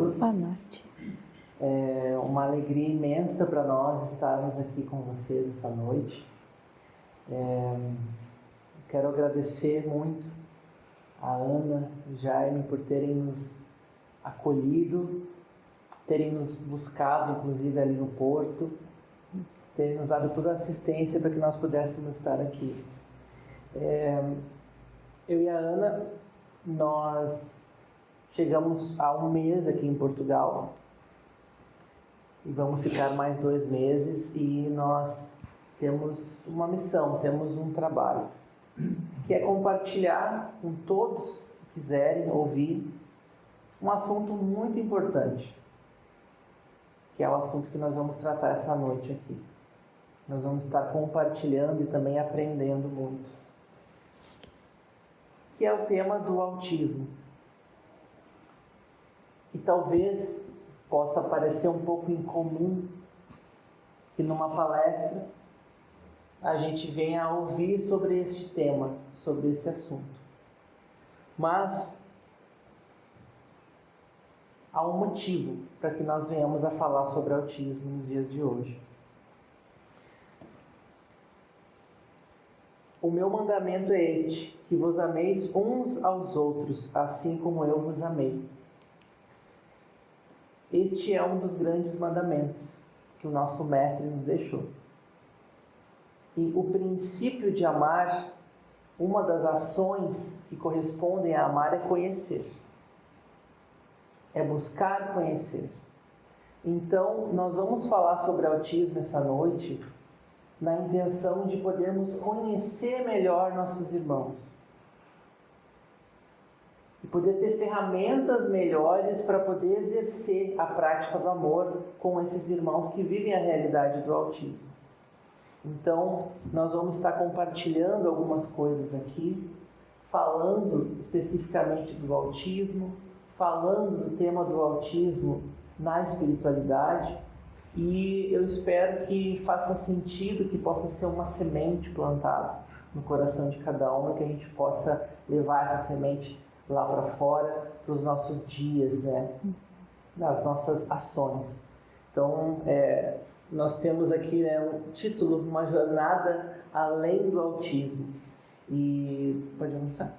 todos. Boa noite. É uma alegria imensa para nós estarmos aqui com vocês essa noite. Quero agradecer muito a Ana e o Jaime por terem nos acolhido, terem nos buscado, inclusive, ali no Porto, terem nos dado toda a assistência para que nós pudéssemos estar aqui. Eu e a Ana, nós chegamos há um mês aqui em Portugal e vamos ficar mais 2 meses, e nós temos uma missão, temos um trabalho, que é compartilhar com todos que quiserem ouvir um assunto muito importante, que é o assunto que nós vamos tratar essa noite aqui. Nós vamos estar compartilhando e também aprendendo muito, que é o tema do autismo. E talvez possa parecer um pouco incomum que numa palestra a gente venha a ouvir sobre este tema, sobre esse assunto. Mas há um motivo para que nós venhamos a falar sobre autismo nos dias de hoje. O meu mandamento é este, que vos ameis uns aos outros, assim como eu vos amei. Este é um dos grandes mandamentos que o nosso mestre nos deixou. E o princípio de amar, uma das ações que correspondem a amar é conhecer. É buscar conhecer. Então, nós vamos falar sobre autismo essa noite na intenção de podermos conhecer melhor nossos irmãos e poder ter ferramentas melhores para poder exercer a prática do amor com esses irmãos que vivem a realidade do autismo. Então, nós vamos estar compartilhando algumas coisas aqui, falando especificamente do autismo, falando do tema do autismo na espiritualidade, e eu espero que faça sentido, que possa ser uma semente plantada no coração de cada um, e que a gente possa levar essa semente lá para fora, para os nossos dias, né? Nas nossas ações. Então, nós temos aqui, né, um título, uma jornada além do autismo. E pode avançar.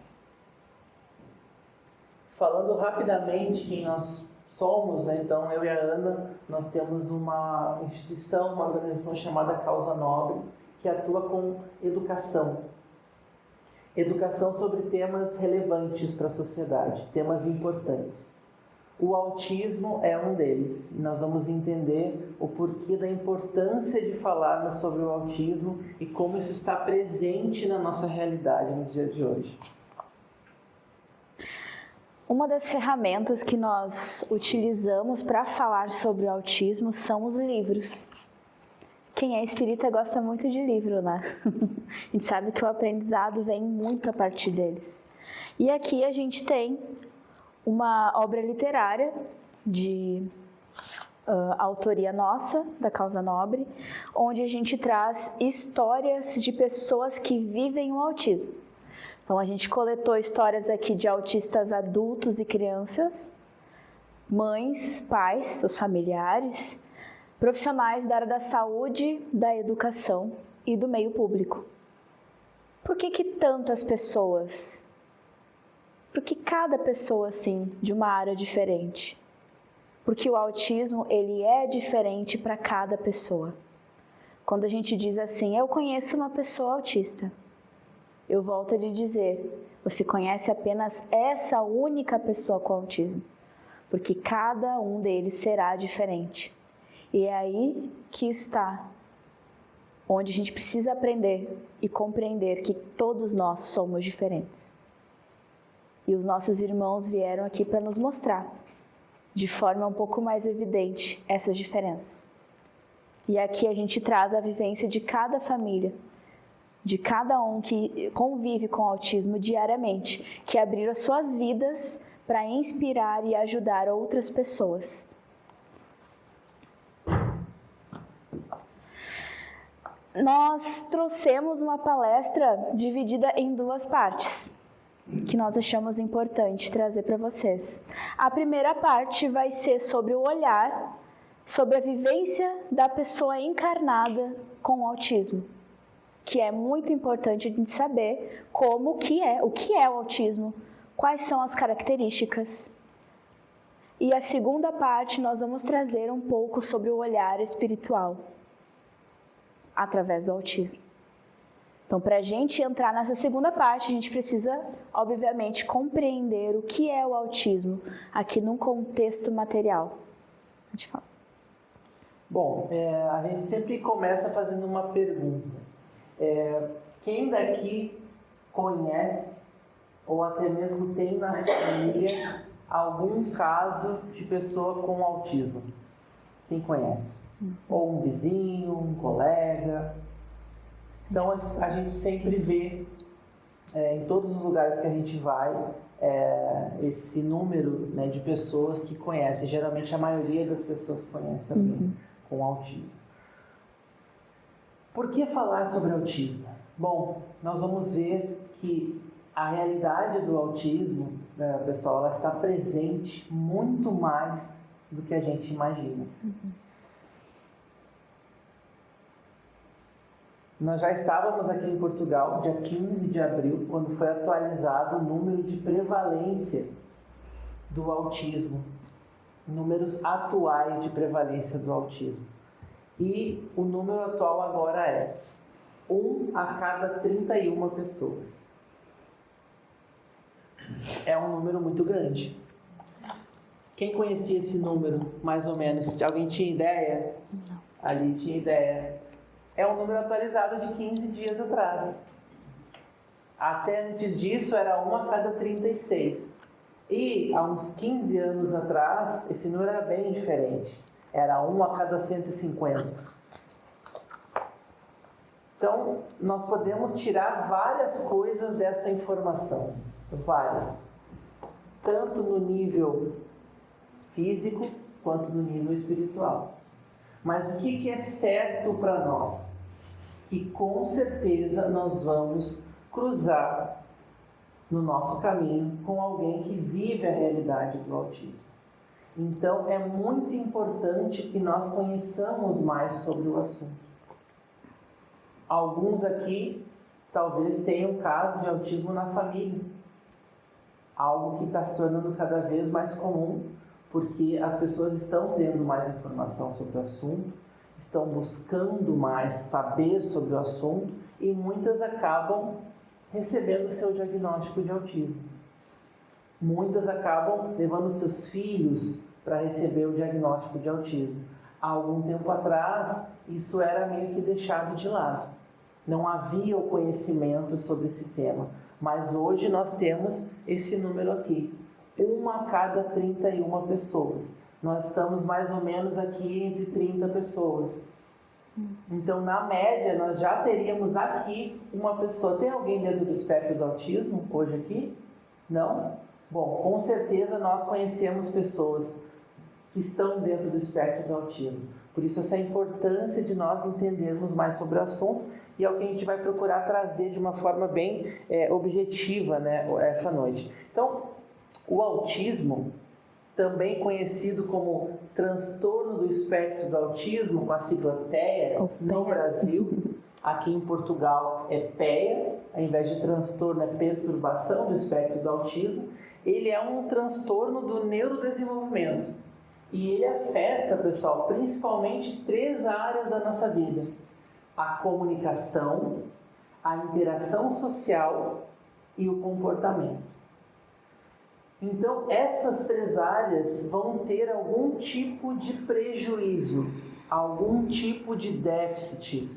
Falando rapidamente quem nós somos, né? Então eu e a Ana, nós temos uma instituição, uma organização chamada Causa Nobre, que atua com educação. Educação sobre temas relevantes para a sociedade, temas importantes. O autismo é um deles. Nós vamos entender o porquê da importância de falarmos sobre o autismo e como isso está presente na nossa realidade nos dias de hoje. Uma das ferramentas que nós utilizamos para falar sobre o autismo são os livros. Quem é espírita gosta muito de livro, né? A gente sabe que o aprendizado vem muito a partir deles. E aqui a gente tem uma obra literária de autoria nossa, da Causa Nobre, onde a gente traz histórias de pessoas que vivem o autismo. Então a gente coletou histórias aqui de autistas adultos e crianças, mães, pais, seus familiares, profissionais da área da saúde, da educação e do meio público. Por que tantas pessoas? Porque cada pessoa, assim, de uma área diferente. Porque o autismo, ele é diferente para cada pessoa. Quando a gente diz assim, eu conheço uma pessoa autista, eu volto a lhe dizer, você conhece apenas essa única pessoa com autismo. Porque cada um deles será diferente. E é aí que está, onde a gente precisa aprender e compreender que todos nós somos diferentes. E os nossos irmãos vieram aqui para nos mostrar, de forma um pouco mais evidente, essas diferenças. E aqui a gente traz a vivência de cada família, de cada um que convive com autismo diariamente, que abriram as suas vidas para inspirar e ajudar outras pessoas. Nós trouxemos uma palestra dividida em 2 partes. que nós achamos importante trazer para vocês. A primeira parte vai ser sobre o olhar, sobre a vivência da pessoa encarnada com o autismo, que é muito importante a gente saber o que é o autismo, quais são as características. E a segunda parte nós vamos trazer um pouco sobre o olhar espiritual, através do autismo. Então, para a gente entrar nessa segunda parte, a gente precisa, obviamente, compreender o que é o autismo, aqui num contexto material. A gente fala. Bom, a gente sempre começa fazendo uma pergunta. Quem daqui conhece, ou até mesmo tem na família, algum caso de pessoa com autismo? Quem conhece? Ou um vizinho, um colega? Então, a gente sempre vê, em todos os lugares que a gente vai, esse número, né, de pessoas que conhecem. Geralmente, a maioria das pessoas conhece alguém com autismo. Por que falar sobre autismo? Bom, nós vamos ver que a realidade do autismo, né, pessoal, ela está presente muito mais do que a gente imagina. Nós já estávamos aqui em Portugal, dia 15 de abril, quando foi atualizado o número de prevalência do autismo, números atuais de prevalência do autismo. E o número atual agora é 1 a cada 31 pessoas. É um número muito grande. Quem conhecia esse número, mais ou menos? Alguém tinha ideia? Não. Ali tinha ideia. É um número atualizado de 15 dias atrás. Até antes disso era 1 a cada 36. E há uns 15 anos atrás, esse número era bem diferente. Era 1 a cada 150. Então, nós podemos tirar várias coisas dessa informação. Várias. Tanto no nível físico, quanto no nível espiritual. Mas o que é certo para nós? Que com certeza nós vamos cruzar no nosso caminho com alguém que vive a realidade do autismo. Então é muito importante que nós conheçamos mais sobre o assunto. Alguns aqui talvez tenham caso de autismo na família. Algo que está se tornando cada vez mais comum, porque as pessoas estão tendo mais informação sobre o assunto, estão buscando mais saber sobre o assunto e muitas acabam recebendo o seu diagnóstico de autismo. Muitas acabam levando seus filhos para receber o diagnóstico de autismo. Há algum tempo atrás, isso era meio que deixado de lado. Não havia o conhecimento sobre esse tema, mas hoje nós temos esse número aqui. 1 a cada 31 pessoas. Nós estamos mais ou menos aqui entre 30 pessoas. Então, na média, nós já teríamos aqui uma pessoa. Tem alguém dentro do espectro do autismo hoje aqui? Não? Bom, com certeza nós conhecemos pessoas que estão dentro do espectro do autismo. Por isso, essa importância de nós entendermos mais sobre o assunto e é o que a gente vai procurar trazer de uma forma bem objetiva, né, essa noite. Então, o autismo, também conhecido como transtorno do espectro do autismo, com a sigla TEA, no Brasil, aqui em Portugal é PEA, ao invés de transtorno é perturbação do espectro do autismo. Ele é um transtorno do neurodesenvolvimento e ele afeta, pessoal, principalmente 3 áreas da nossa vida: a comunicação, a interação social e o comportamento. Então, essas 3 áreas vão ter algum tipo de prejuízo, algum tipo de déficit,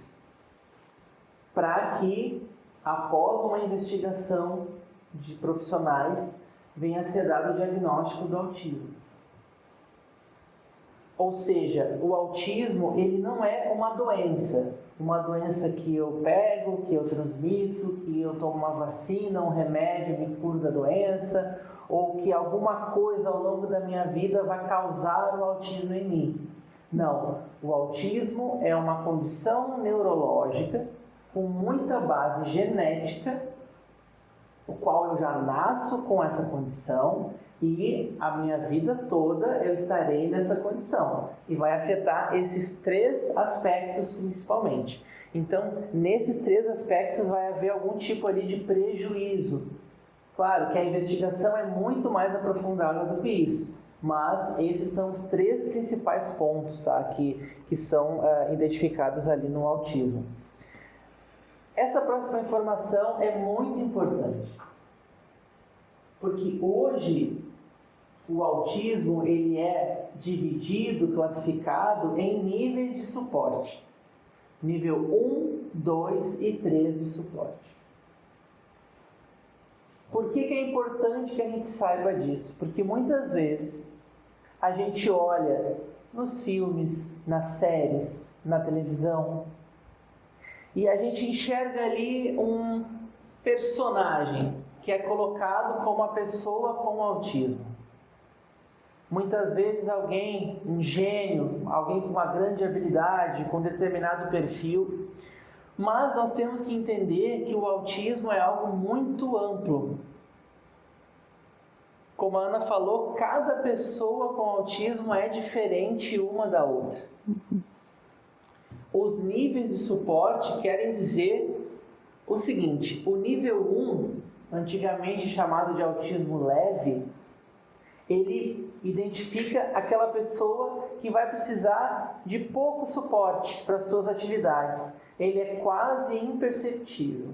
para que, após uma investigação de profissionais, venha a ser dado o diagnóstico do autismo. Ou seja, o autismo, ele não é uma doença que eu pego, que eu transmito, que eu tomo uma vacina, um remédio, me curo da doença, ou que alguma coisa ao longo da minha vida vai causar o autismo em mim. Não, o autismo é uma condição neurológica com muita base genética o qual eu já nasço com essa condição e a minha vida toda eu estarei nessa condição. E vai afetar esses 3 aspectos principalmente. Então, nesses 3 aspectos vai haver algum tipo ali de prejuízo. Claro que a investigação é muito mais aprofundada do que isso, mas esses são os 3 principais pontos, tá? que são identificados ali no autismo. Essa próxima informação é muito importante, porque hoje o autismo ele é dividido, classificado em níveis de suporte. Nível 1, 2 e 3 de suporte. Por que é importante que a gente saiba disso? Porque muitas vezes a gente olha nos filmes, nas séries, na televisão, e a gente enxerga ali um personagem que é colocado como uma pessoa com autismo. Muitas vezes alguém, um gênio, alguém com uma grande habilidade, com determinado perfil, mas nós temos que entender que o autismo é algo muito amplo. Como a Ana falou, cada pessoa com autismo é diferente uma da outra. Os níveis de suporte querem dizer o seguinte: o nível 1, antigamente chamado de autismo leve, ele identifica aquela pessoa que vai precisar de pouco suporte para suas atividades. Ele é quase imperceptível.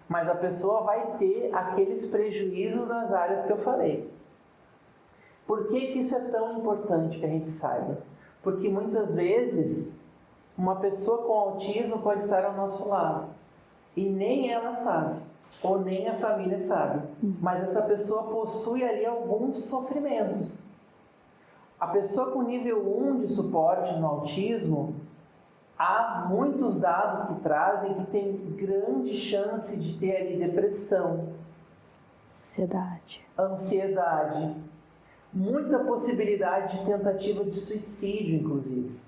Mas a pessoa vai ter aqueles prejuízos nas áreas que eu falei. Por que isso é tão importante que a gente saiba? Porque muitas vezes uma pessoa com autismo pode estar ao nosso lado e nem ela sabe, ou nem a família sabe, mas essa pessoa possui ali alguns sofrimentos. A pessoa com nível 1 de suporte no autismo, há muitos dados que trazem que tem grande chance de ter ali depressão, ansiedade, muita possibilidade de tentativa de suicídio, inclusive.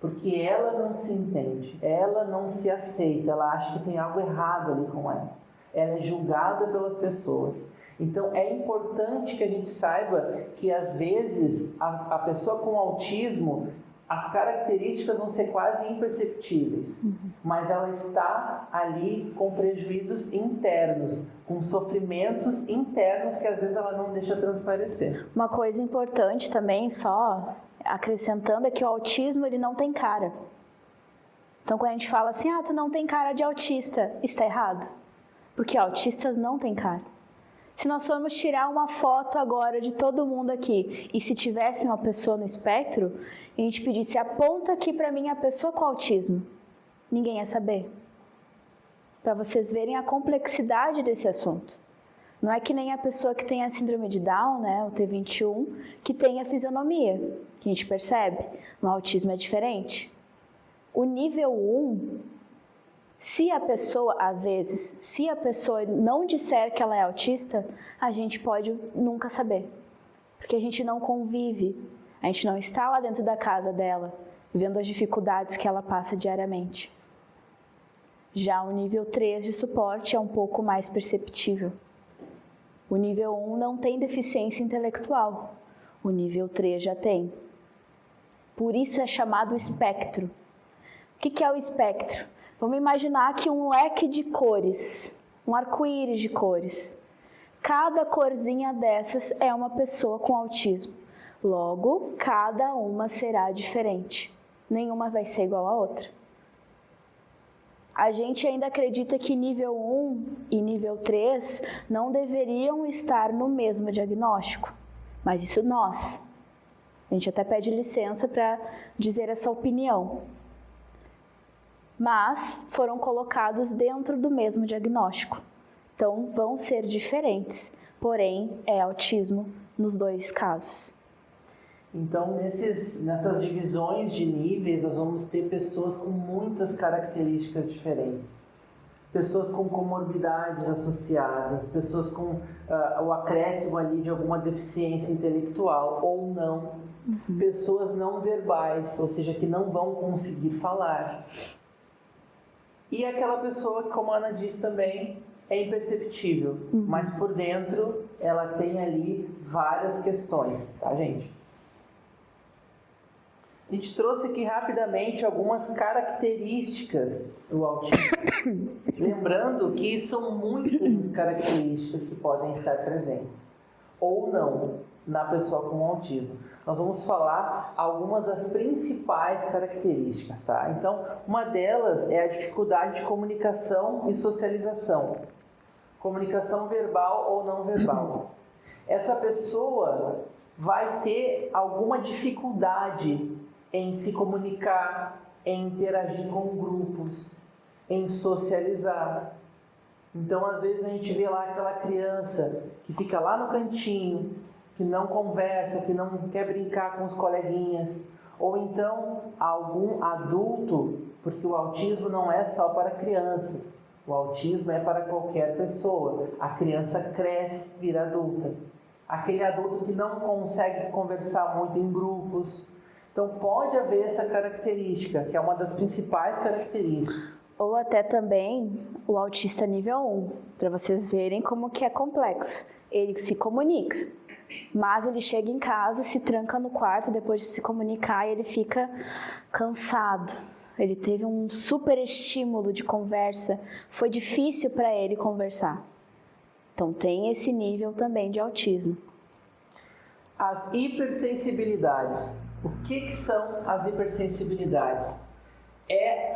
Porque ela não se entende, ela não se aceita, ela acha que tem algo errado ali com ela. Ela é julgada pelas pessoas. Então é importante que a gente saiba que às vezes a pessoa com autismo, as características vão ser quase imperceptíveis, mas ela está ali com prejuízos internos, com sofrimentos internos que às vezes ela não deixa transparecer. Uma coisa importante também, só acrescentando, é que o autismo ele não tem cara. Então quando a gente fala assim, tu não tem cara de autista, isso está errado. Porque autistas não têm cara. Se nós formos tirar uma foto agora de todo mundo aqui, e se tivesse uma pessoa no espectro, e a gente pedisse, aponta aqui para mim a pessoa com autismo, ninguém ia saber. Para vocês verem a complexidade desse assunto. Não é que nem a pessoa que tem a síndrome de Down, né, o T21, que tem a fisionomia, que a gente percebe. No autismo é diferente. O nível 1, se a pessoa, às vezes, se a pessoa não disser que ela é autista, a gente pode nunca saber. Porque a gente não convive, a gente não está lá dentro da casa dela, vendo as dificuldades que ela passa diariamente. Já o nível 3 de suporte é um pouco mais perceptível. O nível 1 não tem deficiência intelectual, o nível 3 já tem. Por isso é chamado espectro. O que é o espectro? Vamos imaginar que um leque de cores, um arco-íris de cores. Cada corzinha dessas é uma pessoa com autismo. Logo, cada uma será diferente. Nenhuma vai ser igual à outra. A gente ainda acredita que nível 1 e nível 3 não deveriam estar no mesmo diagnóstico. Mas isso nós. A gente até pede licença para dizer essa opinião. Mas foram colocados dentro do mesmo diagnóstico. Então, vão ser diferentes, porém, é autismo nos dois casos. Então, nessas divisões de níveis, nós vamos ter pessoas com muitas características diferentes. Pessoas com comorbidades associadas, pessoas com o acréscimo ali de alguma deficiência intelectual ou não. Pessoas não verbais, ou seja, que não vão conseguir falar. E aquela pessoa, como a Ana disse também, é imperceptível, mas por dentro ela tem ali várias questões, tá, gente? A gente trouxe aqui rapidamente algumas características do autismo. Lembrando que são muitas as características que podem estar presentes, ou não, na pessoa com autismo. Nós vamos falar algumas das principais características, tá? Então, uma delas é a dificuldade de comunicação e socialização. Comunicação verbal ou não verbal. Essa pessoa vai ter alguma dificuldade em se comunicar, em interagir com grupos, em socializar. Então, às vezes a gente vê lá aquela criança que fica lá no cantinho, que não conversa, que não quer brincar com os coleguinhas, ou então algum adulto, porque o autismo não é só para crianças, o autismo é para qualquer pessoa. A criança cresce, vira adulta. Aquele adulto que não consegue conversar muito em grupos. Então pode haver essa característica, que é uma das principais características. Ou até também o autista nível 1, para vocês verem como que é complexo. Ele se comunica, mas ele chega em casa, se tranca no quarto depois de se comunicar e ele fica cansado. Ele teve um super estímulo de conversa, foi difícil para ele conversar. Então tem esse nível também de autismo. As hipersensibilidades. O que são as hipersensibilidades? É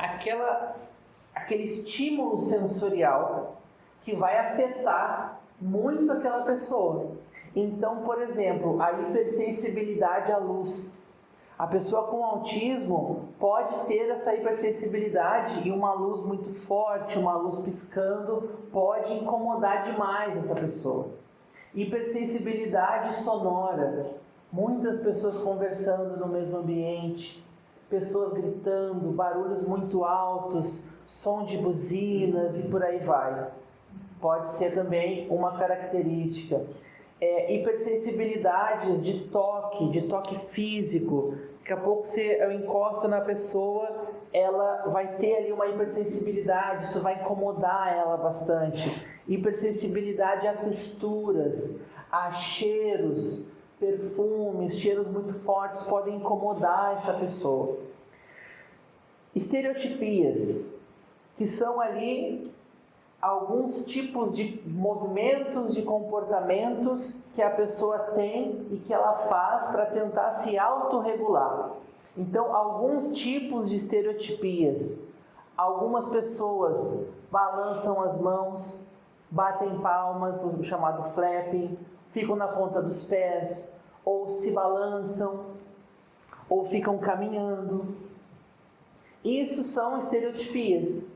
aquele estímulo sensorial que vai afetar muito aquela pessoa. Então, por exemplo, a hipersensibilidade à luz. A pessoa com autismo pode ter essa hipersensibilidade e uma luz muito forte, uma luz piscando, pode incomodar demais essa pessoa. Hipersensibilidade sonora. Muitas pessoas conversando no mesmo ambiente, pessoas gritando, barulhos muito altos, som de buzinas e por aí vai. Pode ser também uma característica. Hipersensibilidades de toque físico. Daqui a pouco eu encosto na pessoa, ela vai ter ali uma hipersensibilidade, isso vai incomodar ela bastante. Hipersensibilidade a texturas, a cheiros, perfumes, cheiros muito fortes podem incomodar essa pessoa. Estereotipias, que são ali alguns tipos de movimentos, de comportamentos que a pessoa tem e que ela faz para tentar se autorregular. Então, alguns tipos de estereotipias. Algumas pessoas balançam as mãos, batem palmas, o chamado flapping, ficam na ponta dos pés, ou se balançam, ou ficam caminhando. Isso são estereotipias.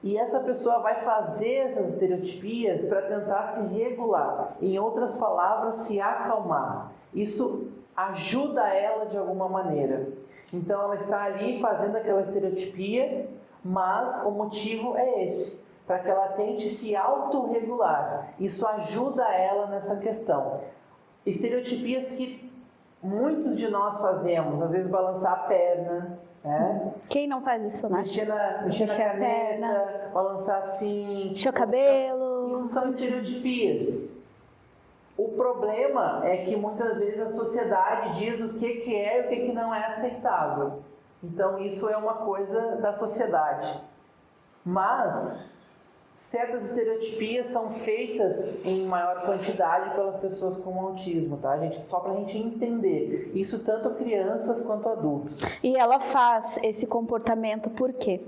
E essa pessoa vai fazer essas estereotipias para tentar se regular. Em outras palavras, se acalmar. Isso ajuda ela de alguma maneira. Então ela está ali fazendo aquela estereotipia, mas o motivo é esse, para que ela tente se autorregular. Isso ajuda ela nessa questão. Estereotipias que muitos de nós fazemos, às vezes balançar a perna, né? Quem não faz isso, né? Mexer na caneta, balançar assim, mexer o cabelo. Isso são estereotipias. O problema é que muitas vezes a sociedade diz o que é e o que não é aceitável. Então isso é uma coisa da sociedade. Mas certas estereotipias são feitas em maior quantidade pelas pessoas com autismo, tá, gente? Só pra gente entender. Isso tanto crianças quanto adultos. E ela faz esse comportamento por quê?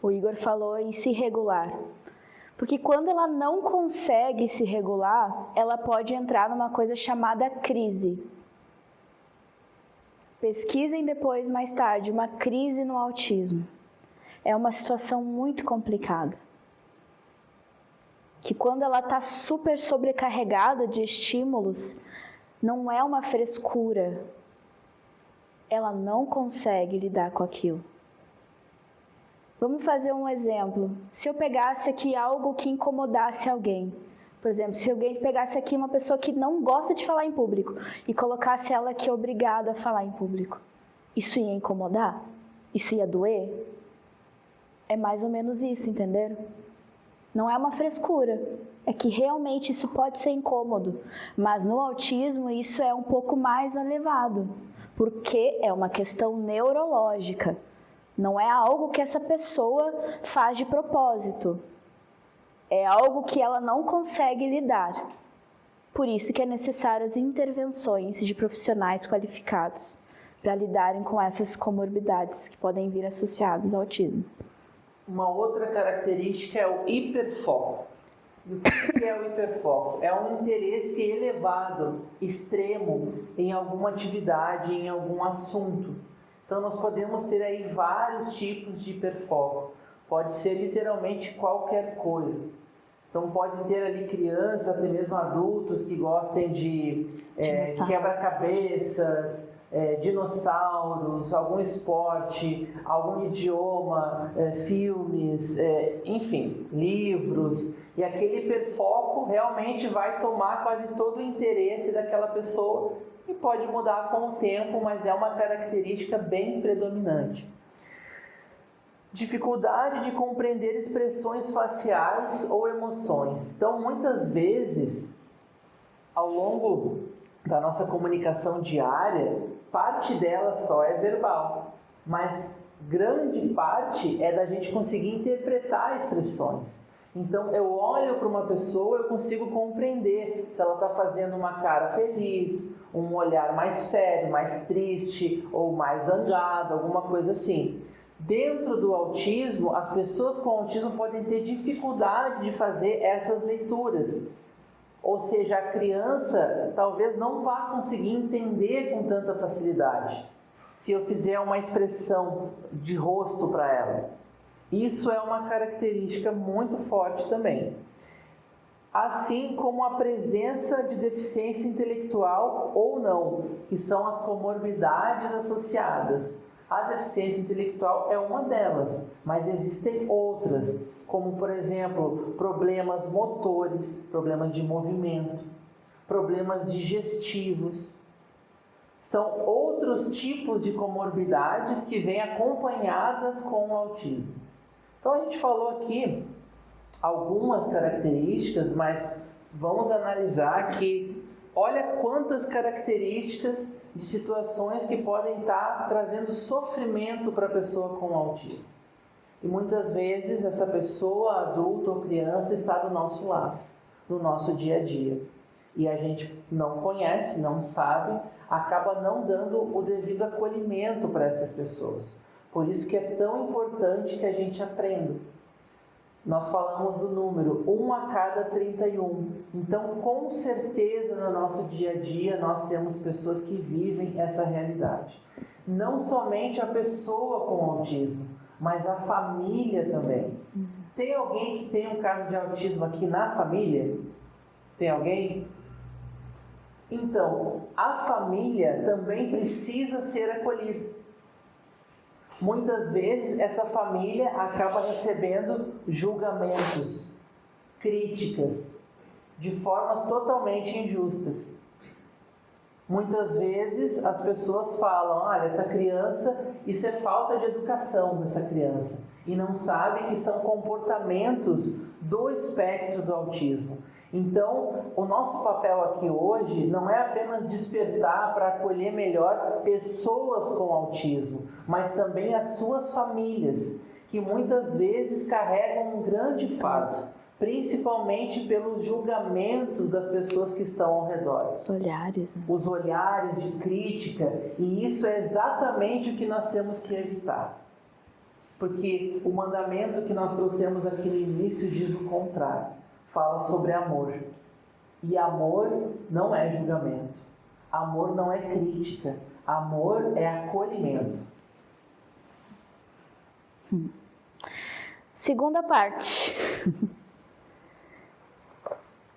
O Igor falou em se regular. Porque quando ela não consegue se regular, ela pode entrar numa coisa chamada crise. Pesquisem depois, mais tarde, uma crise no autismo. É uma situação muito complicada. Que quando ela está super sobrecarregada de estímulos, não é uma frescura. Ela não consegue lidar com aquilo. Vamos fazer um exemplo. Se eu pegasse aqui algo que incomodasse alguém, por exemplo, se alguém pegasse aqui uma pessoa que não gosta de falar em público e colocasse ela aqui obrigada a falar em público, isso ia incomodar? Isso ia doer? É mais ou menos isso, entenderam? Não é uma frescura, é que realmente isso pode ser incômodo, mas no autismo isso é um pouco mais elevado, porque é uma questão neurológica, não é algo que essa pessoa faz de propósito, é algo que ela não consegue lidar. Por isso que é necessário as intervenções de profissionais qualificados para lidarem com essas comorbidades que podem vir associadas ao autismo. Uma outra característica é o hiperfoco. E o que é o hiperfoco? É um interesse elevado, extremo, em alguma atividade, em algum assunto. Então nós podemos ter aí vários tipos de hiperfoco. Pode ser literalmente qualquer coisa. Então podem ter ali crianças, até mesmo adultos que gostem de quebra-cabeças, dinossauros, algum esporte, algum idioma, filmes, enfim, livros. E aquele hiperfoco realmente vai tomar quase todo o interesse daquela pessoa e pode mudar com o tempo, mas é uma característica bem predominante. Dificuldade de compreender expressões faciais ou emoções. Então, muitas vezes, ao longo da nossa comunicação diária, parte dela só é verbal, mas grande parte é da gente conseguir interpretar expressões. Então, eu olho para uma pessoa, eu consigo compreender se ela está fazendo uma cara feliz, um olhar mais sério, mais triste ou mais zangado, alguma coisa assim. Dentro do autismo, as pessoas com autismo podem ter dificuldade de fazer essas leituras. Ou seja, a criança talvez não vá conseguir entender com tanta facilidade se eu fizer uma expressão de rosto para ela. Isso é uma característica muito forte também. Assim como a presença de deficiência intelectual ou não, que são as comorbidades associadas. A deficiência intelectual é uma delas, mas existem outras, como, por exemplo, problemas motores, problemas de movimento, problemas digestivos. São outros tipos de comorbidades que vêm acompanhadas com o autismo. Então, a gente falou aqui algumas características, mas vamos analisar que olha quantas características de situações que podem estar trazendo sofrimento para a pessoa com autismo. E muitas vezes essa pessoa, adulta ou criança, está do nosso lado, no nosso dia a dia. E a gente não conhece, não sabe, acaba não dando o devido acolhimento para essas pessoas. Por isso que é tão importante que a gente aprenda. Nós falamos do número 1 a cada 31. Então, com certeza, no nosso dia a dia, nós temos pessoas que vivem essa realidade. Não somente a pessoa com autismo, mas a família também. Tem alguém que tem um caso de autismo aqui na família? Tem alguém? Então, a família também precisa ser acolhida. Muitas vezes essa família acaba recebendo julgamentos, críticas, de formas totalmente injustas. Muitas vezes as pessoas falam, olha, essa criança, isso é falta de educação dessa criança. E não sabem que são comportamentos do espectro do autismo. Então, o nosso papel aqui hoje não é apenas despertar para acolher melhor pessoas com autismo, mas também as suas famílias, que muitas vezes carregam um grande fardo, principalmente pelos julgamentos das pessoas que estão ao redor. Os olhares, né? Os olhares de crítica, e isso é exatamente o que nós temos que evitar. Porque o mandamento que nós trouxemos aqui no início diz o contrário. Fala sobre amor. E amor não é julgamento. Amor não é crítica. Amor é acolhimento. Segunda parte.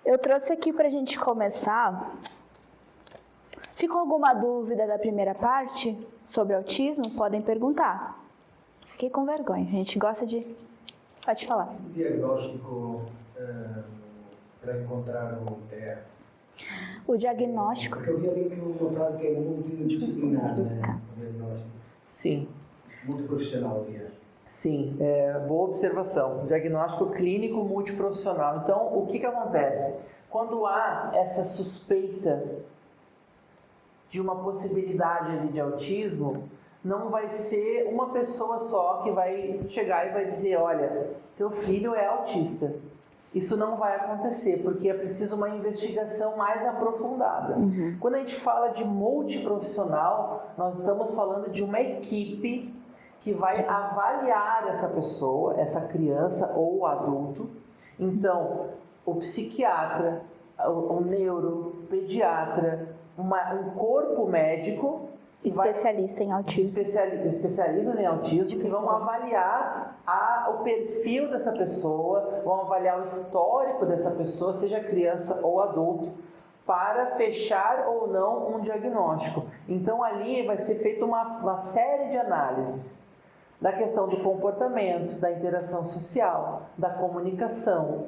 Eu trouxe aqui para a gente começar. Ficou alguma dúvida da primeira parte sobre autismo? Podem perguntar. Fiquei com vergonha. A gente gosta de... Pode falar. Diagnóstico para encontrar o TEA. O diagnóstico... Porque eu vi ali uma frase que é multidisciplinar, né? O diagnóstico. Sim. Multiprofissional, aliás. Sim, boa observação. Diagnóstico clínico multiprofissional. Então, o que acontece? Quando há essa suspeita de uma possibilidade ali de autismo, não vai ser uma pessoa só que vai chegar e vai dizer, olha, teu filho é autista. Isso não vai acontecer, porque é preciso uma investigação mais aprofundada. Quando a gente fala de multiprofissional, nós estamos falando de uma equipe que vai avaliar essa pessoa, essa criança ou o adulto. Então, o psiquiatra, o neuro, o pediatra, um corpo médico... Especialista em autismo. Especialistas em autismo que vão avaliar o perfil dessa pessoa, vão avaliar o histórico dessa pessoa, seja criança ou adulto, para fechar ou não um diagnóstico. Então ali vai ser feita uma série de análises da questão do comportamento, da interação social, da comunicação,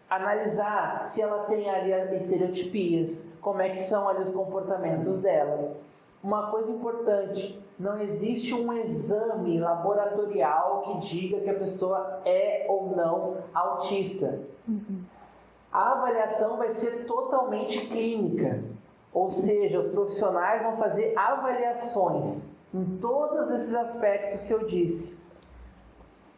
analisar se ela tem ali estereotipias, como é que são ali os comportamentos dela. Uma coisa importante, não existe um exame laboratorial que diga que a pessoa é ou não autista. A avaliação vai ser totalmente clínica, ou seja, os profissionais vão fazer avaliações em todos esses aspectos que eu disse,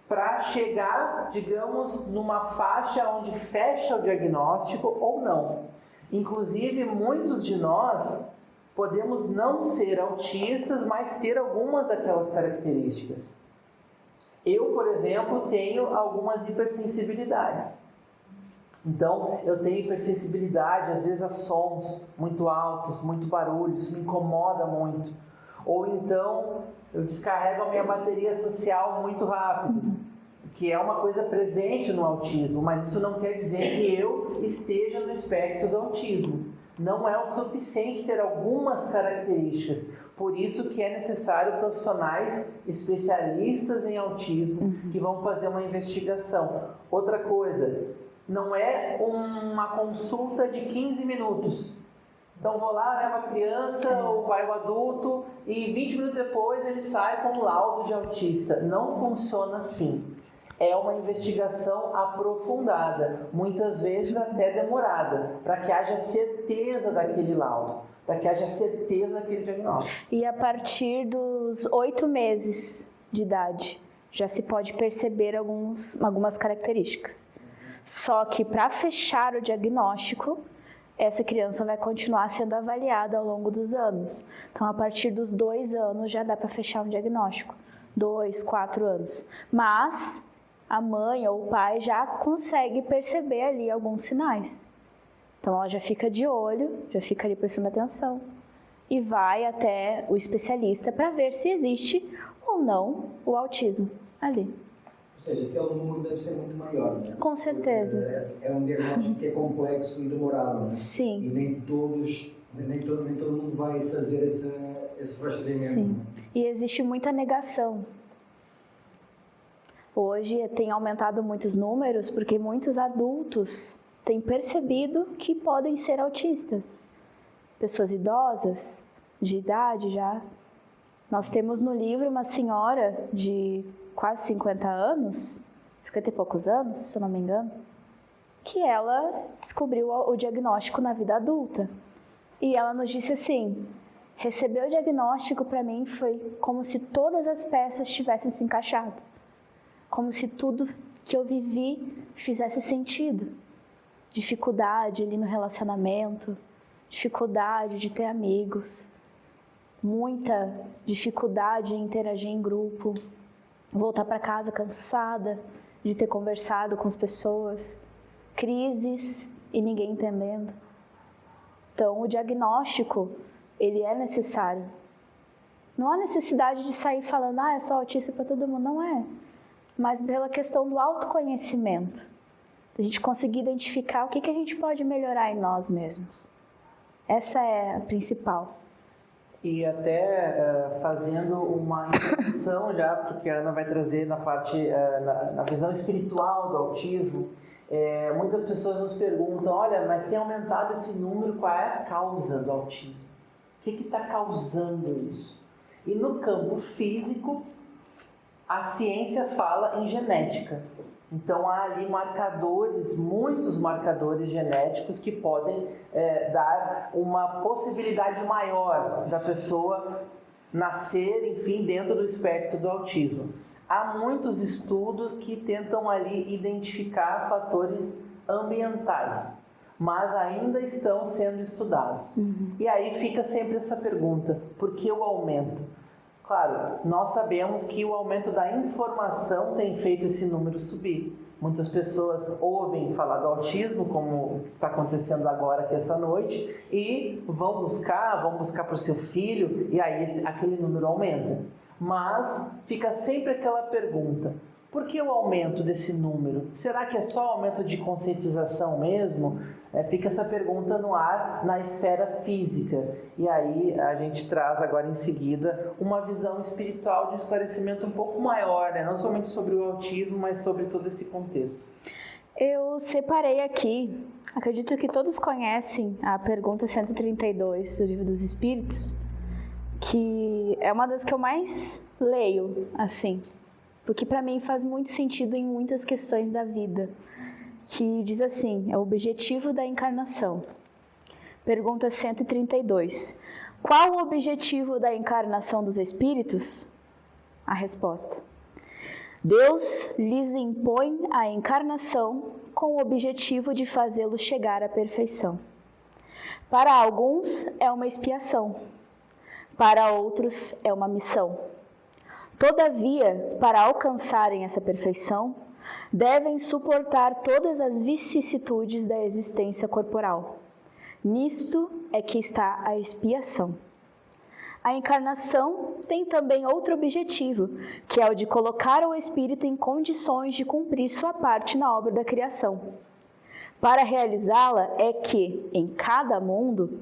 para chegar, digamos, numa faixa onde fecha o diagnóstico ou não. Inclusive, muitos de nós podemos não ser autistas, mas ter algumas daquelas características. Eu, por exemplo, tenho algumas hipersensibilidades. Então, eu tenho hipersensibilidade, às vezes, a sons muito altos, muito barulho, isso me incomoda muito. Ou então, eu descarrego a minha bateria social muito rápido, que é uma coisa presente no autismo, mas isso não quer dizer que eu esteja no espectro do autismo. Não é o suficiente ter algumas características, por isso que é necessário profissionais especialistas em autismo que vão fazer uma investigação. Outra coisa, não é uma consulta de 15 minutos. Então vou lá, levo a criança ou vai o adulto e 20 minutos depois ele sai com um laudo de autista. Não funciona assim. É uma investigação aprofundada, muitas vezes até demorada, para que haja certeza daquele laudo, para que haja certeza daquele diagnóstico. E a partir dos 8 meses de idade, já se pode perceber algumas características. Só que para fechar o diagnóstico, essa criança vai continuar sendo avaliada ao longo dos anos. Então, a partir dos 2 anos já dá para fechar um diagnóstico. 2, 4 anos. Mas a mãe ou o pai já consegue perceber ali alguns sinais. Então ela já fica de olho, já fica ali prestando atenção e vai até o especialista para ver se existe ou não o autismo ali. Ou seja, aquele número deve ser muito maior, não é? Com certeza. Porque é um diagnóstico que é complexo e demorado, não é? Sim. E nem todo mundo vai fazer esse rastreamento. Sim. E existe muita negação. Hoje tem aumentado muitos números porque muitos adultos têm percebido que podem ser autistas. Pessoas idosas, de idade já. Nós temos no livro uma senhora de quase 50 anos, 50 e poucos anos, se eu não me engano, que ela descobriu o diagnóstico na vida adulta. E ela nos disse assim, receber o diagnóstico para mim foi como se todas as peças tivessem se encaixado. Como se tudo que eu vivi fizesse sentido. Dificuldade ali no relacionamento, dificuldade de ter amigos, muita dificuldade em interagir em grupo, voltar para casa cansada de ter conversado com as pessoas, crises e ninguém entendendo. Então, o diagnóstico, ele é necessário. Não há necessidade de sair falando, é só autista para todo mundo, não é. Mas pela questão do autoconhecimento, a gente conseguir identificar o que a gente pode melhorar em nós mesmos. Essa é a principal. E até fazendo uma introdução já, porque a Ana vai trazer na parte, na visão espiritual do autismo, muitas pessoas nos perguntam, olha, mas tem aumentado esse número, qual é a causa do autismo? O que está causando isso? E no campo físico, A ciência fala em genética. Então há ali marcadores, muitos marcadores genéticos que podem dar uma possibilidade maior da pessoa nascer, enfim, dentro do espectro do autismo. Há muitos estudos que tentam ali identificar fatores ambientais, mas ainda estão sendo estudados. E aí fica sempre essa pergunta, por que o aumento? Claro, nós sabemos que o aumento da informação tem feito esse número subir. Muitas pessoas ouvem falar do autismo, como está acontecendo agora aqui essa noite, e vão buscar para o seu filho, e aí aquele número aumenta. Mas fica sempre aquela pergunta, por que o aumento desse número? Será que é só aumento de conscientização mesmo? Fica essa pergunta no ar, na esfera física. E aí a gente traz agora em seguida uma visão espiritual de um esclarecimento um pouco maior, né? Não somente sobre o autismo, mas sobre todo esse contexto. Eu separei aqui, acredito que todos conhecem a pergunta 132 do Livro dos Espíritos, que é uma das que eu mais leio, assim, porque para mim faz muito sentido em muitas questões da vida, que diz assim, é o objetivo da encarnação. Pergunta 132. Qual o objetivo da encarnação dos espíritos? A resposta. Deus lhes impõe a encarnação com o objetivo de fazê-los chegar à perfeição. Para alguns é uma expiação, para outros é uma missão. Todavia, para alcançarem essa perfeição, devem suportar todas as vicissitudes da existência corporal. Nisto é que está a expiação. A encarnação tem também outro objetivo, que é o de colocar o espírito em condições de cumprir sua parte na obra da criação. Para realizá-la é que, em cada mundo,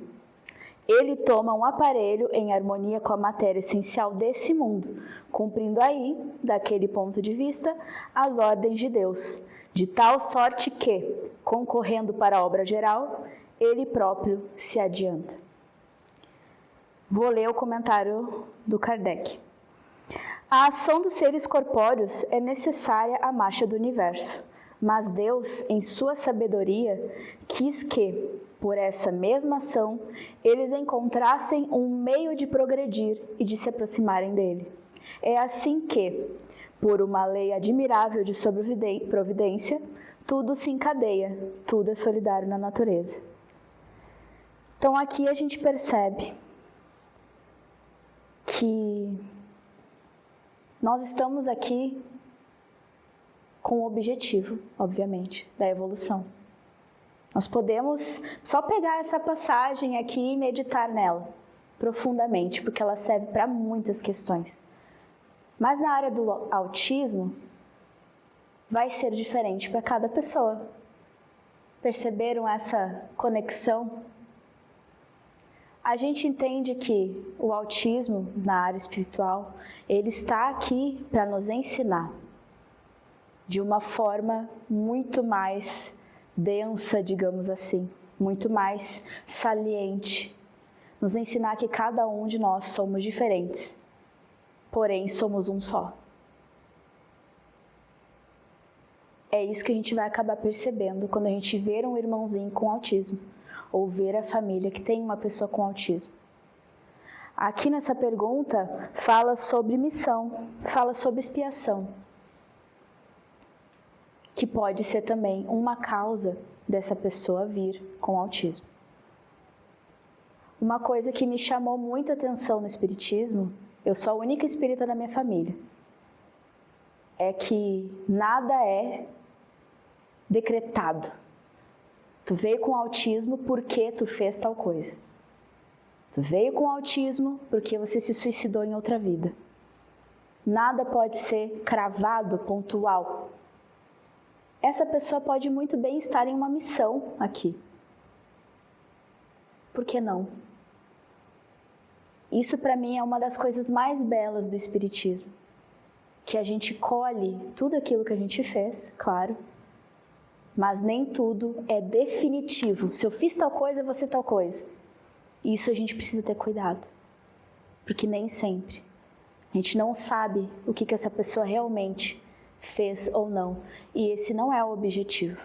ele toma um aparelho em harmonia com a matéria essencial desse mundo, cumprindo aí, daquele ponto de vista, as ordens de Deus, de tal sorte que, concorrendo para a obra geral, ele próprio se adianta. Vou ler o comentário do Kardec. A ação dos seres corpóreos é necessária à marcha do universo, mas Deus, em sua sabedoria, quis que, por essa mesma ação, eles encontrassem um meio de progredir e de se aproximarem dele. É assim que, por uma lei admirável de providência, tudo se encadeia, tudo é solidário na natureza. Então aqui a gente percebe que nós estamos aqui com o objetivo, obviamente, da evolução. Nós podemos só pegar essa passagem aqui e meditar nela profundamente, porque ela serve para muitas questões. Mas na área do autismo, vai ser diferente para cada pessoa. Perceberam essa conexão? A gente entende que o autismo, na área espiritual, ele está aqui para nos ensinar de uma forma muito mais densa, digamos assim, muito mais saliente. Nos ensinar que cada um de nós somos diferentes, porém somos um só. É isso que a gente vai acabar percebendo quando a gente ver um irmãozinho com autismo, ou ver a família que tem uma pessoa com autismo. Aqui nessa pergunta, fala sobre missão, fala sobre expiação, que pode ser também uma causa dessa pessoa vir com autismo. Uma coisa que me chamou muita atenção no espiritismo, eu sou a única espírita da minha família, é que nada é decretado. Tu veio com autismo porque tu fez tal coisa. Tu veio com autismo porque você se suicidou em outra vida. Nada pode ser cravado, pontual. Essa pessoa pode muito bem estar em uma missão aqui. Por que não? Isso para mim é uma das coisas mais belas do espiritismo. Que a gente colhe tudo aquilo que a gente fez, claro, mas nem tudo é definitivo. Se eu fiz tal coisa, eu vou ser tal coisa. Isso a gente precisa ter cuidado, porque nem sempre A gente não sabe o que essa pessoa realmente fez ou não. E esse não é o objetivo.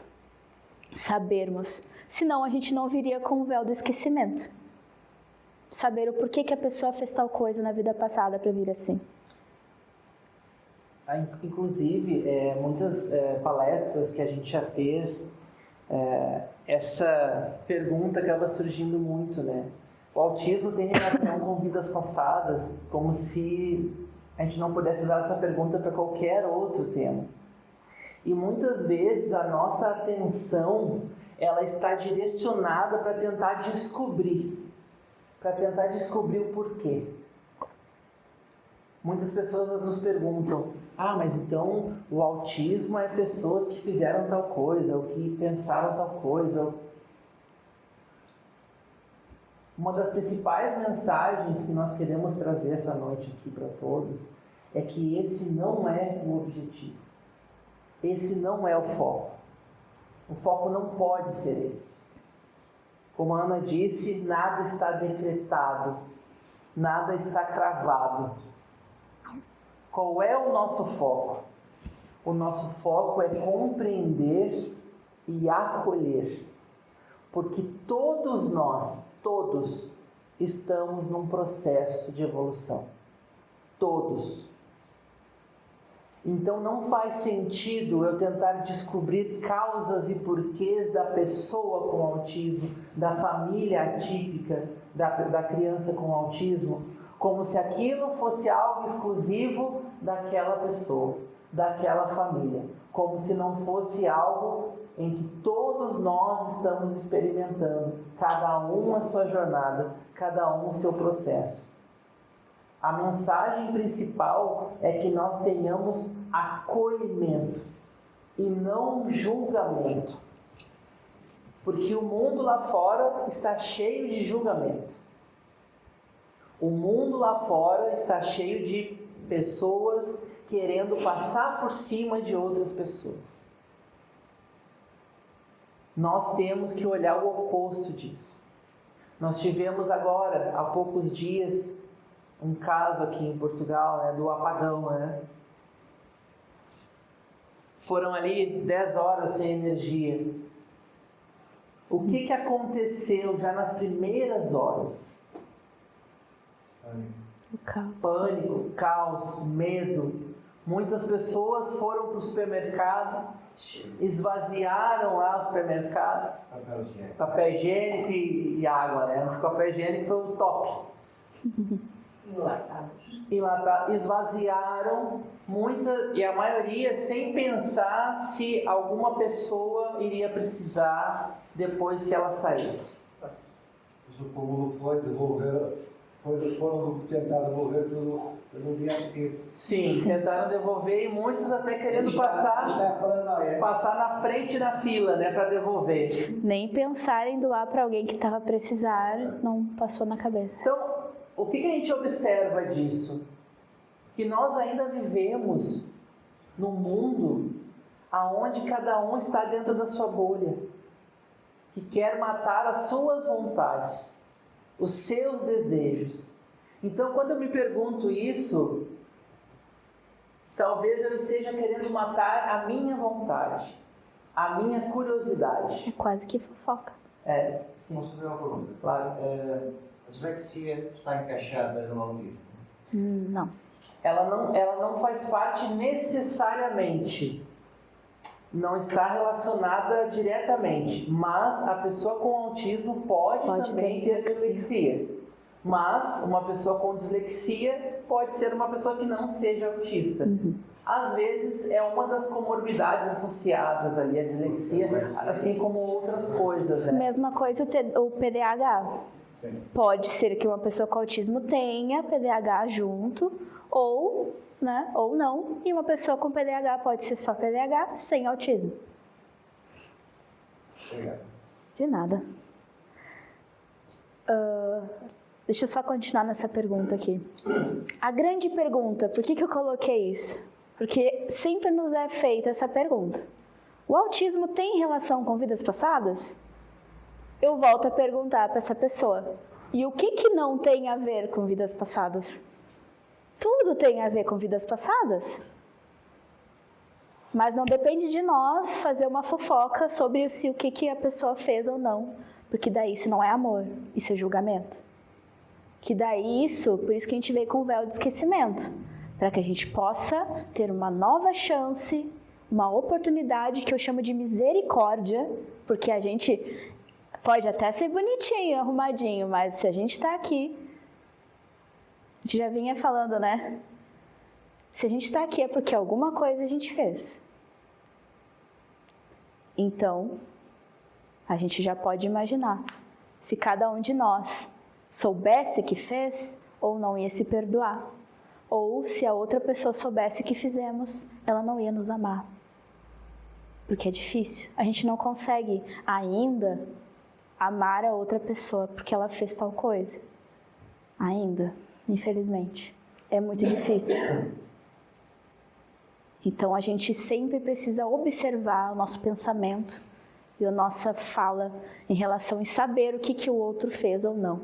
Sabermos. Senão a gente não viria com o véu do esquecimento. Saber o porquê que a pessoa fez tal coisa na vida passada para vir assim. Inclusive, muitas palestras que a gente já fez, essa pergunta acaba surgindo muito, né? O autismo tem relação com vidas passadas, como se a gente não pudesse usar essa pergunta para qualquer outro tema. E muitas vezes a nossa atenção, ela está direcionada para tentar descobrir o porquê. Muitas pessoas nos perguntam, mas então o autismo é pessoas que fizeram tal coisa, ou que pensaram tal coisa. Uma das principais mensagens que nós queremos trazer essa noite aqui para todos é que esse não é o objetivo. Esse não é o foco. O foco não pode ser esse. Como a Ana disse, nada está decretado, nada está cravado. Qual é o nosso foco? O nosso foco é compreender e acolher. Porque todos nós, estamos num processo de evolução. Todos. Então não faz sentido eu tentar descobrir causas e porquês da pessoa com autismo, da família atípica, da criança com autismo, como se aquilo fosse algo exclusivo daquela pessoa, daquela família, como se não fosse algo em que todos nós estamos experimentando, cada um a sua jornada, cada um o seu processo. A mensagem principal é que nós tenhamos acolhimento e não julgamento, porque o mundo lá fora está cheio de julgamento. O mundo lá fora está cheio de pessoas querendo passar por cima de outras pessoas. Nós temos que olhar o oposto disso. Nós tivemos agora, há poucos dias, um caso aqui em Portugal, né, do apagão, né? Foram ali 10 horas sem energia. O que aconteceu já nas primeiras horas? Pânico, caos, medo. Muitas pessoas foram para o supermercado, esvaziaram lá o supermercado. Papel higiênico e água, né? Mas papel higiênico foi o top. Enlatados. Esvaziaram e a maioria sem pensar se alguma pessoa iria precisar depois que ela saísse. Mas o cúmulo foi foram tentar devolver tudo no dia a seguir. Sim, tentaram devolver e muitos até querendo passar na frente da fila, né, para devolver. Nem pensar em doar para alguém que estava a precisar, não passou na cabeça. Então, o que a gente observa disso? Que nós ainda vivemos num mundo onde cada um está dentro da sua bolha, que quer matar as suas vontades, os seus desejos. Então, quando eu me pergunto isso, talvez eu esteja querendo matar a minha vontade, a minha curiosidade. É quase que fofoca. Sim. Posso fazer uma pergunta? Claro. A dislexia está encaixada no autismo? Não. Ela não faz parte necessariamente. Não está relacionada diretamente, mas a pessoa com autismo pode também ter dislexia. Mas uma pessoa com dislexia pode ser uma pessoa que não seja autista. Às vezes é uma das comorbidades associadas ali à dislexia, assim como outras coisas, né? Mesma coisa o PDAH. Sim. Pode ser que uma pessoa com autismo tenha PDAH junto, ou não, e uma pessoa com PDAH pode ser só PDAH sem autismo. Obrigado. De nada. Deixa eu só continuar nessa pergunta aqui. A grande pergunta, por que eu coloquei isso? Porque sempre nos é feita essa pergunta. O autismo tem relação com vidas passadas? Eu volto a perguntar para essa pessoa. E o que não tem a ver com vidas passadas? Tudo tem a ver com vidas passadas. Mas não depende de nós fazer uma fofoca sobre o que a pessoa fez ou não. Porque daí isso não é amor, isso é julgamento. Que daí isso, por isso que a gente veio com o véu de esquecimento. Para que a gente possa ter uma nova chance, uma oportunidade que eu chamo de misericórdia. Porque a gente pode até ser bonitinho, arrumadinho, mas se a gente está aqui, a gente já vinha falando, né? Se a gente está aqui é porque alguma coisa a gente fez. Então, a gente já pode imaginar. Se cada um de nós soubesse o que fez, ou não ia se perdoar. Ou se a outra pessoa soubesse o que fizemos, ela não ia nos amar. Porque é difícil. A gente não consegue ainda amar a outra pessoa porque ela fez tal coisa. Ainda, infelizmente. É muito difícil. Então, a gente sempre precisa observar o nosso pensamento e a nossa fala em relação a saber o que o outro fez ou não.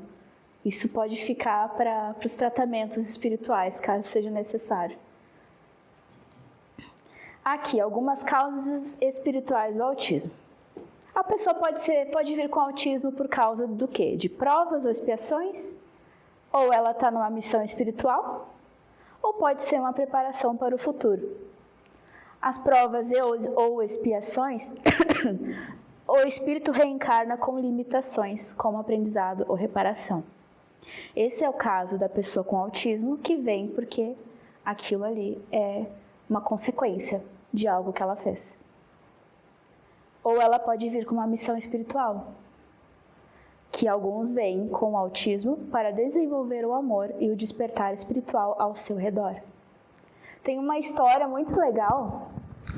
Isso pode ficar para os tratamentos espirituais, caso seja necessário. Aqui, algumas causas espirituais do autismo. A pessoa pode vir com autismo por causa do quê? De provas ou expiações? Ou ela está numa missão espiritual? Ou pode ser uma preparação para o futuro? As provas ou expiações, o espírito reencarna com limitações, como aprendizado ou reparação. Esse é o caso da pessoa com autismo, que vem porque aquilo ali é uma consequência de algo que ela fez. Ou ela pode vir com uma missão espiritual, que alguns vêm com autismo para desenvolver o amor e o despertar espiritual ao seu redor. Tem uma história muito legal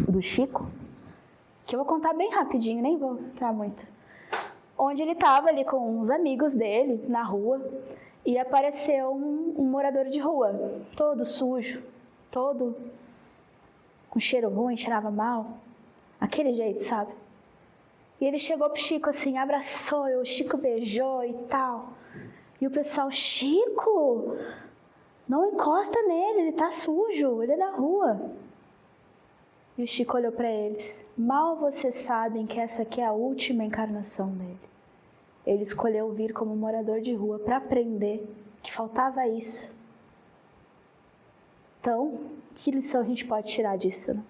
do Chico, que eu vou contar bem rapidinho, nem vou entrar muito. Onde ele estava ali com uns amigos dele na rua e apareceu um morador de rua, todo sujo, todo com cheiro ruim, cheirava mal, aquele jeito, sabe? E ele chegou pro Chico assim, abraçou, o Chico beijou e tal. E o pessoal, Chico, não encosta nele, ele tá sujo, ele é da rua. E o Chico olhou para eles, mal vocês sabem que essa aqui é a última encarnação dele. Ele escolheu vir como morador de rua para aprender que faltava isso. Então, que lição a gente pode tirar disso, né?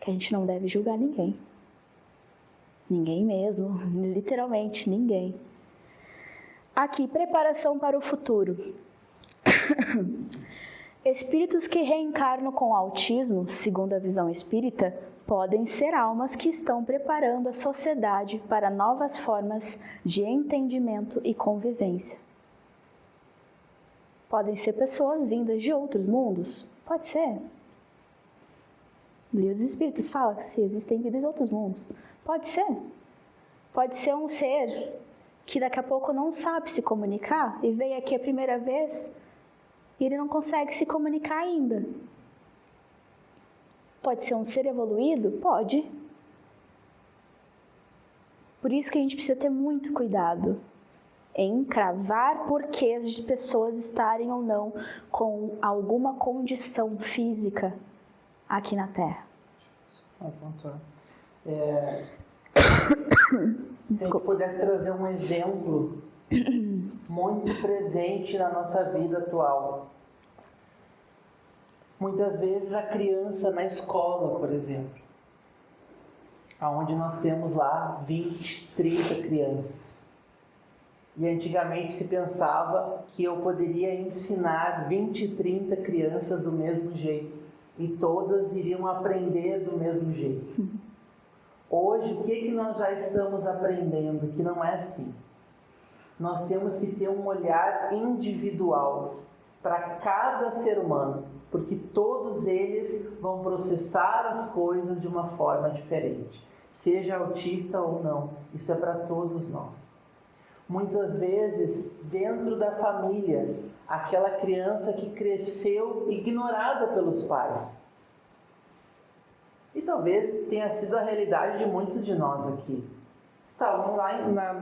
Que a gente não deve julgar ninguém. Ninguém mesmo, literalmente ninguém. Aqui, preparação para o futuro. Espíritos que reencarnam com autismo, segundo a visão espírita, podem ser almas que estão preparando a sociedade para novas formas de entendimento e convivência. Podem ser pessoas vindas de outros mundos? Pode ser. O livro dos Espíritos fala que existem vidas em outros mundos. Pode ser. Pode ser um ser que daqui a pouco não sabe se comunicar e veio aqui a primeira vez e ele não consegue se comunicar ainda. Pode ser um ser evoluído? Pode. Por isso que a gente precisa ter muito cuidado em cravar porquês de pessoas estarem ou não com alguma condição física aqui na Terra. Se a gente pudesse trazer um exemplo muito presente na nossa vida atual. Muitas vezes a criança na escola, por exemplo, onde nós temos lá 20, 30 crianças. E antigamente se pensava que eu poderia ensinar 20, 30 crianças do mesmo jeito. E todas iriam aprender do mesmo jeito. Hoje, o que nós já estamos aprendendo? Que não é assim. Nós temos que ter um olhar individual para cada ser humano, porque todos eles vão processar as coisas de uma forma diferente, seja autista ou não. Isso é para todos nós. Muitas vezes, dentro da família, aquela criança que cresceu ignorada pelos pais. E talvez tenha sido a realidade de muitos de nós aqui. estavam lá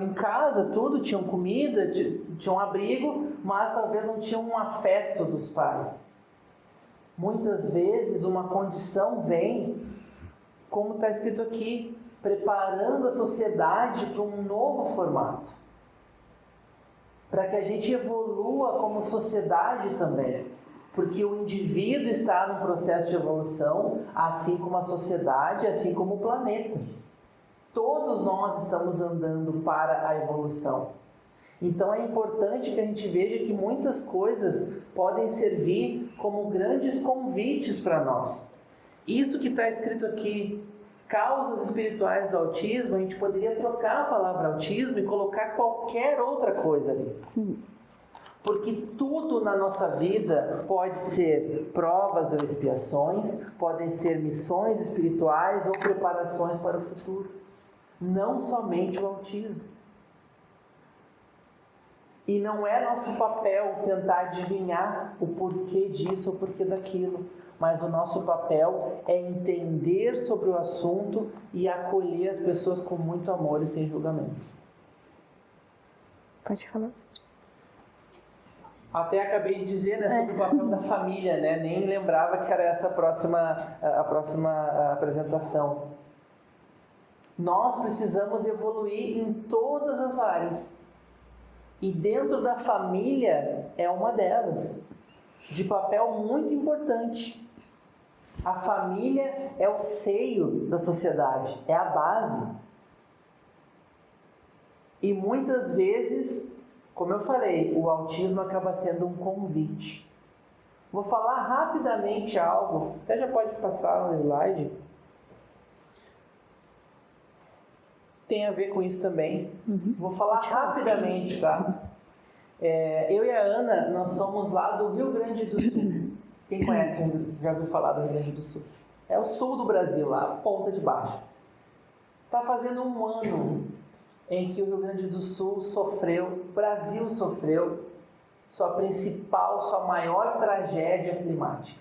em casa, tudo, tinham comida, tinham abrigo, mas talvez não tinham um afeto dos pais. Muitas vezes uma condição vem, como está escrito aqui, preparando a sociedade para um novo formato. Para que a gente evolua como sociedade também. Porque o indivíduo está num processo de evolução, assim como a sociedade, assim como o planeta. Todos nós estamos andando para a evolução. Então é importante que a gente veja que muitas coisas podem servir como grandes convites para nós. Isso que está escrito aqui, causas espirituais do autismo, a gente poderia trocar a palavra autismo e colocar qualquer outra coisa ali. Porque tudo na nossa vida pode ser provas ou expiações, podem ser missões espirituais ou preparações para o futuro. Não somente o autismo. E não é nosso papel tentar adivinhar o porquê disso ou o porquê daquilo, mas o nosso papel é entender sobre o assunto e acolher as pessoas com muito amor e sem julgamento. Pode falar sobre isso. Até acabei de dizer, né, sobre o papel da família, né? Nem lembrava que era essa a próxima apresentação. Nós precisamos evoluir em todas as áreas. E dentro da família é uma delas, de papel muito importante. A família é o seio da sociedade, é a base. E muitas vezes, como eu falei, o autismo acaba sendo um convite. Vou falar rapidamente algo, até já pode passar no slide. Tem a ver com isso também. Vou falar rapidamente, tá? Eu e a Ana, nós somos lá do Rio Grande do Sul. Quem conhece, já ouviu falar do Rio Grande do Sul? É o sul do Brasil, lá, ponta de baixo. Está fazendo um ano em que o Rio Grande do Sul sofreu, o Brasil sofreu, sua maior tragédia climática.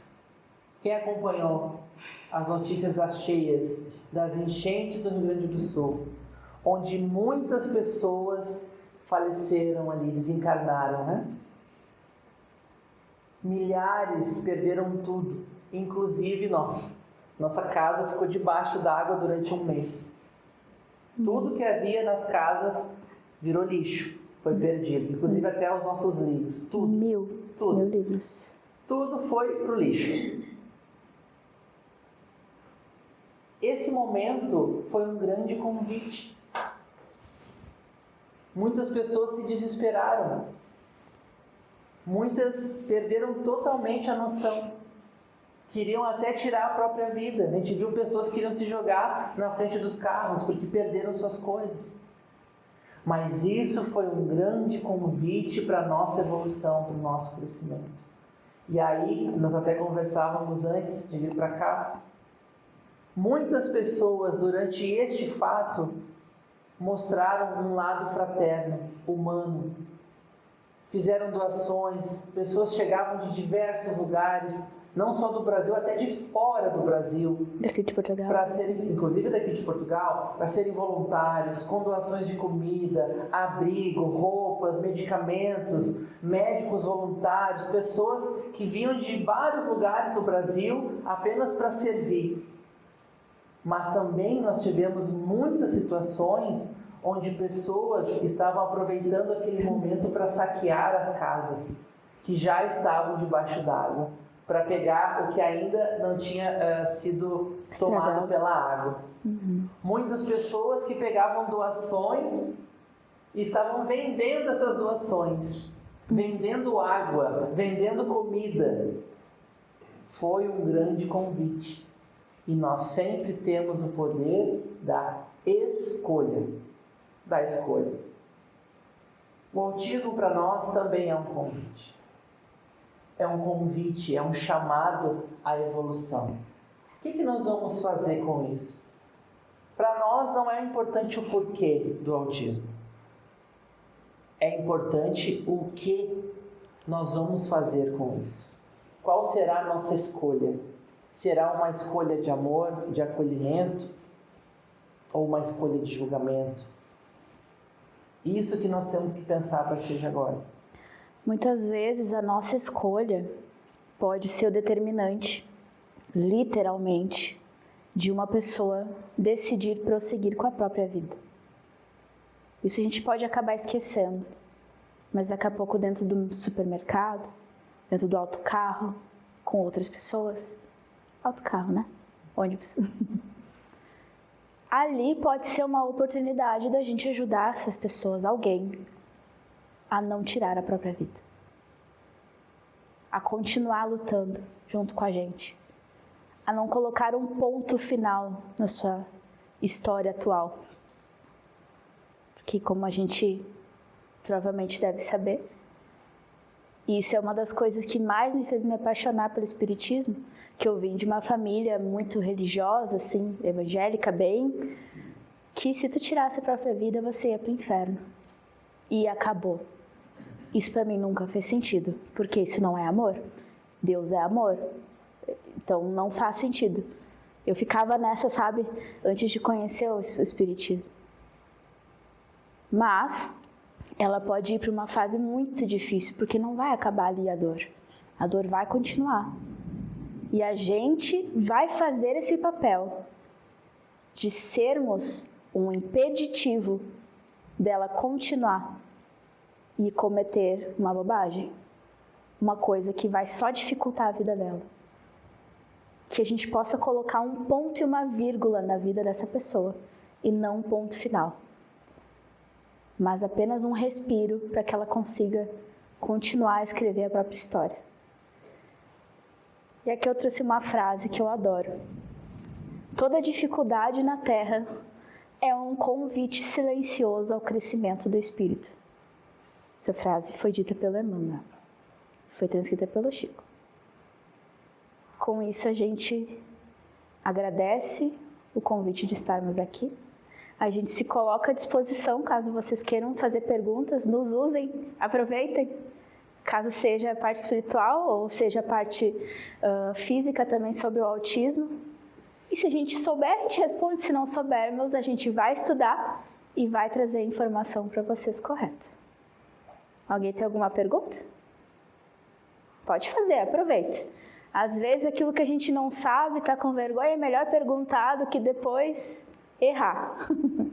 Quem acompanhou as notícias das cheias, das enchentes do Rio Grande do Sul, onde muitas pessoas faleceram ali, desencarnaram, né? Milhares perderam tudo, inclusive nós. Nossa casa ficou debaixo d'água durante um mês. Tudo que havia nas casas virou lixo, foi perdido, inclusive até os nossos livros, tudo. Mil livros. Tudo foi pro lixo. Esse momento foi um grande convite. Muitas pessoas se desesperaram. Muitas perderam totalmente a noção. Queriam até tirar a própria vida. A gente viu pessoas que queriam se jogar na frente dos carros porque perderam suas coisas. Mas isso foi um grande convite para a nossa evolução, para o nosso crescimento. E aí, nós até conversávamos antes de vir para cá. Muitas pessoas, durante este fato, mostraram um lado fraterno, humano. Fizeram doações, pessoas chegavam de diversos lugares, não só do Brasil, até de fora do Brasil. Daqui de Portugal. Inclusive daqui de Portugal, para serem voluntários, com doações de comida, abrigo, roupas, medicamentos, médicos voluntários, pessoas que vinham de vários lugares do Brasil apenas para servir. Mas também nós tivemos muitas situações onde pessoas estavam aproveitando aquele momento para saquear as casas que já estavam debaixo d'água, para pegar o que ainda não tinha sido tomado pela água. Muitas pessoas que pegavam doações e estavam vendendo essas doações, vendendo água, vendendo comida. Foi um grande convite. E nós sempre temos o poder da escolha. O autismo para nós também é um convite. É um convite, é um chamado à evolução. O que nós vamos fazer com isso? Para nós não é importante o porquê do autismo. É importante o que nós vamos fazer com isso. Qual será a nossa escolha? Será uma escolha de amor, de acolhimento? Ou uma escolha de julgamento? Isso que nós temos que pensar a partir de agora. Muitas vezes a nossa escolha pode ser o determinante, literalmente, de uma pessoa decidir prosseguir com a própria vida. Isso a gente pode acabar esquecendo, mas daqui a pouco dentro do supermercado, dentro do autocarro, com outras pessoas. Autocarro, né? Ônibus. Ali pode ser uma oportunidade da gente ajudar essas pessoas, alguém, a não tirar a própria vida. A continuar lutando junto com a gente. A não colocar um ponto final na sua história atual. Porque como a gente provavelmente deve saber, isso é uma das coisas que mais me fez me apaixonar pelo Espiritismo, que eu vim de uma família muito religiosa, assim, evangélica bem, que se tu tirasse a própria vida, você ia para o inferno. E acabou. Isso para mim nunca fez sentido, porque isso não é amor. Deus é amor. Então não faz sentido. Eu ficava nessa, sabe, antes de conhecer o Espiritismo. Mas ela pode ir para uma fase muito difícil, porque não vai acabar ali a dor. A dor vai continuar. E a gente vai fazer esse papel de sermos um impeditivo dela continuar e cometer uma bobagem. Uma coisa que vai só dificultar a vida dela. Que a gente possa colocar um ponto e uma vírgula na vida dessa pessoa e não um ponto final. Mas apenas um respiro para que ela consiga continuar a escrever a própria história. E aqui eu trouxe uma frase que eu adoro. Toda dificuldade na Terra é um convite silencioso ao crescimento do Espírito. Essa frase foi dita pelo Emmanuel. Foi transcrita pelo Chico. Com isso a gente agradece o convite de estarmos aqui. A gente se coloca à disposição, caso vocês queiram fazer perguntas, nos usem, aproveitem. Caso seja a parte espiritual ou seja a parte física também sobre o autismo. E se a gente souber, a gente responde. Se não soubermos, a gente vai estudar e vai trazer a informação para vocês correta. Alguém tem alguma pergunta? Pode fazer, aproveite. Às vezes aquilo que a gente não sabe, está com vergonha, é melhor perguntar do que depois errar.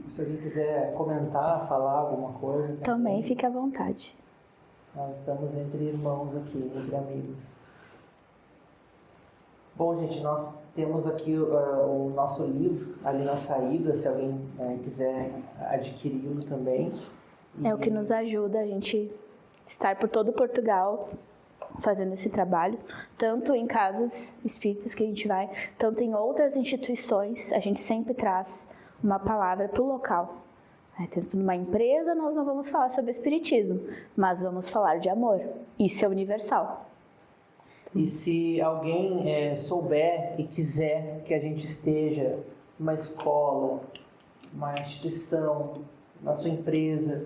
Se alguém quiser comentar, falar alguma coisa... Também fique à vontade. Nós estamos entre irmãos aqui, entre amigos. Bom, gente, nós temos aqui o nosso livro ali na saída, se alguém quiser adquiri-lo também. É o que nos ajuda a gente estar por todo Portugal fazendo esse trabalho, tanto em casas espíritas que a gente vai, tanto em outras instituições, a gente sempre traz uma palavra para o local. Numa empresa nós não vamos falar sobre espiritismo, mas vamos falar de amor. Isso é universal. E se alguém souber e quiser que a gente esteja numa escola, uma instituição, na sua empresa,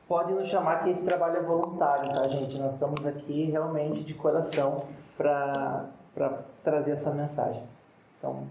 pode nos chamar, que esse trabalho é voluntário, tá, gente? Nós estamos aqui realmente de coração para trazer essa mensagem. Então,